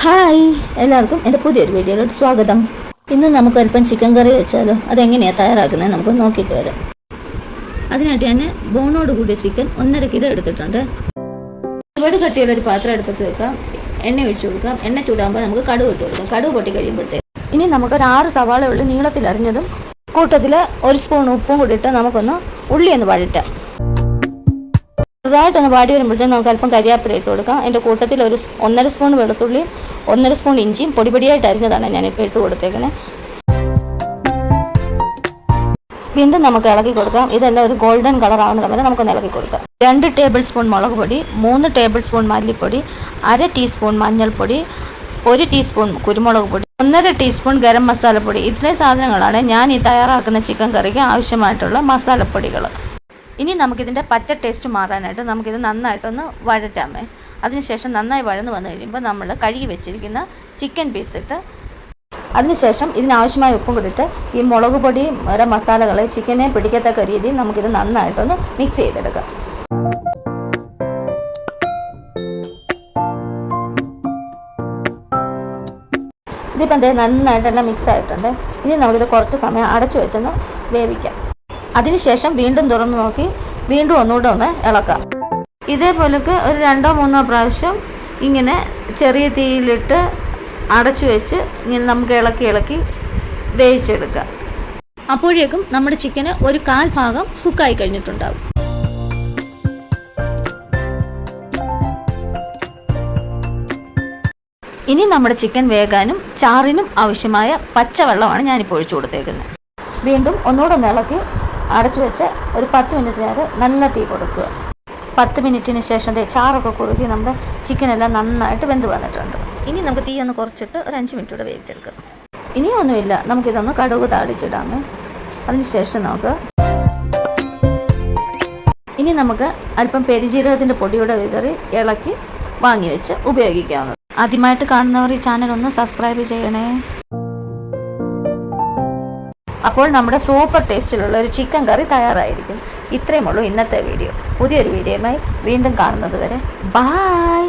Hi, എല്ലാവർക്കും എൻ്റെ പുതിയൊരു വീഡിയോയിലോട്ട് സ്വാഗതം. ഇന്ന് നമുക്ക് അല്പം ചിക്കൻ കറി വെച്ചാലോ? അതെങ്ങനെയാണ് തയ്യാറാക്കുന്നത് നമുക്ക് നോക്കിയിട്ട് വരാം. അതിനായിട്ട് ഞാൻ ബോണോട് കൂടിയ ചിക്കൻ 1.5 കിലോ എടുത്തിട്ടുണ്ട്. ഒരുപാട് കട്ടിയുള്ളൊരു പാത്രം അടുപ്പത്ത് വെക്കാം, എണ്ണ ഒഴിച്ചു കൊടുക്കാം. എണ്ണ ചൂടാകുമ്പോൾ നമുക്ക് കടുക് ഇട്ട് കൊടുക്കാം. കടുക് പൊട്ടി കഴിയുമ്പോഴത്തേക്ക് ഇനി നമുക്കൊരു 6 സവാള ഉള്ളി നീളത്തിൽ അരിഞ്ഞതും കൂട്ടത്തിൽ 1 സ്പൂൺ ഉപ്പും കൂടി ഇട്ട് നമുക്കൊന്ന് ഉള്ളി ഒന്ന് വഴറ്റാം. ചെറുതായിട്ടൊന്ന് വാടി വരുമ്പോഴത്തേക്കും നമുക്ക് അല്പം കരിയാപ്പില ഇട്ട് കൊടുക്കാം. എൻ്റെ കൂട്ടത്തിൽ 1.5 സ്പൂൺ വെളുത്തുള്ളിയും 1.5 സ്പൂൺ ഇഞ്ചിയും പൊടിപൊടിയായിട്ട് അരിഞ്ഞതാണ് ഞാനിപ്പോൾ ഇട്ട് കൊടുത്തേക്കുന്നത്. വീണ്ടും നമുക്ക് ഇളക്കി കൊടുക്കാം. ഇതെല്ലാം ഒരു ഗോൾഡൻ കളർ ആവുന്ന വരെ നമുക്കൊന്ന് ഇളക്കി കൊടുക്കാം. 2 ടേബിൾ സ്പൂൺ മുളക് പൊടി, 3 ടേബിൾ സ്പൂൺ മല്ലിപ്പൊടി, 1/2 ടീസ്പൂൺ മഞ്ഞൾപ്പൊടി, 1 ടീസ്പൂൺ കുരുമുളക് പൊടി, 1.5 ടീസ്പൂൺ ഗരം മസാലപ്പൊടി. ഇത്രയും സാധനങ്ങളാണ് ഞാൻ ഈ തയ്യാറാക്കുന്ന ചിക്കൻ കറിക്ക് ആവശ്യമായിട്ടുള്ള മസാലപ്പൊടികൾ. ഇനി നമുക്കിതിൻ്റെ പച്ച ടേസ്റ്റ് മാറാനായിട്ട് നമുക്കിത് നന്നായിട്ടൊന്ന് വഴറ്റാമേ. അതിനുശേഷം നന്നായി വഴന്ന് വന്നു കഴിയുമ്പോൾ നമ്മൾ കഴുകി വെച്ചിരിക്കുന്ന ചിക്കൻ പീസ് ഇട്ട് അതിനുശേഷം ഇതിനാവശ്യമായ ഉപ്പും കൂടിയിട്ട് ഈ മുളക് പൊടിയുടെ മസാലകളെ ചിക്കനെ പിടിക്കത്തക്ക രീതിയിൽ നമുക്കിത് നന്നായിട്ടൊന്ന് മിക്സ് ചെയ്തെടുക്കാം. ഇതിപ്പം നന്നായിട്ടെല്ലാം മിക്സ് ആയിട്ടുണ്ട്. ഇനി നമുക്കിത് കുറച്ച് സമയം അടച്ചു വെച്ചൊന്ന് വേവിക്കാം. അതിനുശേഷം വീണ്ടും തുറന്ന് നോക്കി വീണ്ടും ഒന്നുകൂടെ ഒന്ന് ഇളക്കാം. ഇതേപോലൊക്കെ ഒരു 2-3 പ്രാവശ്യം ഇങ്ങനെ ചെറിയ തീയിലിട്ട് അടച്ചു വെച്ച് ഇങ്ങനെ നമുക്ക് ഇളക്കി വേവിച്ചെടുക്കാം. അപ്പോഴേക്കും നമ്മുടെ ചിക്കന് ഒരു 1/4 ഭാഗം കുക്കായി കഴിഞ്ഞിട്ടുണ്ടാവും. ഇനി നമ്മുടെ ചിക്കൻ വേകാനും ചാറിനും ആവശ്യമായ പച്ചവെള്ളമാണ് ഞാനിപ്പോൾ ഒഴിച്ചു കൊടുത്തേക്കുന്നത്. വീണ്ടും ഒന്നുകൂടെ ഒന്ന് ഇളക്കി അടച്ചു വെച്ച് ഒരു 10 മിനിറ്റ് നേരം നല്ല തീ കൊടുക്കുക. 10 മിനിറ്റിന് ശേഷം ചാറൊക്കെ കുറുകി നമ്മുടെ ചിക്കനെല്ലാം നന്നായിട്ട് വെന്ത് വന്നിട്ടുണ്ട്. ഇനി നമുക്ക് തീ ഒന്ന് കുറച്ചിട്ട് ഒരു 5 മിനിറ്റ് കൂടെ വേവിച്ചെടുക്കാം. ഇനിയൊന്നുമില്ല, നമുക്കിതൊന്ന് കടുക് താളിച്ചിടാമേ. അതിനുശേഷം ഇനി നമുക്ക് അല്പം പെരിഞ്ജീരകത്തിൻ്റെ പൊടിയുടെ വിതറി ഇളക്കി വാങ്ങി വെച്ച് ഉപയോഗിക്കാവുന്നത്. ആദ്യമായിട്ട് കാണുന്നവർ ഈ ചാനൽ ഒന്ന് സബ്സ്ക്രൈബ് ചെയ്യണേ. അപ്പോൾ നമ്മുടെ സൂപ്പർ ടേസ്റ്റിലുള്ള ഒരു ചിക്കൻ കറി തയ്യാറായിരിക്കും. ഇത്രയുമുള്ളൂ ഇന്നത്തെ വീഡിയോ. പുതിയൊരു വീഡിയോയുമായി വീണ്ടും കാണുന്നത് വരെ ബൈ.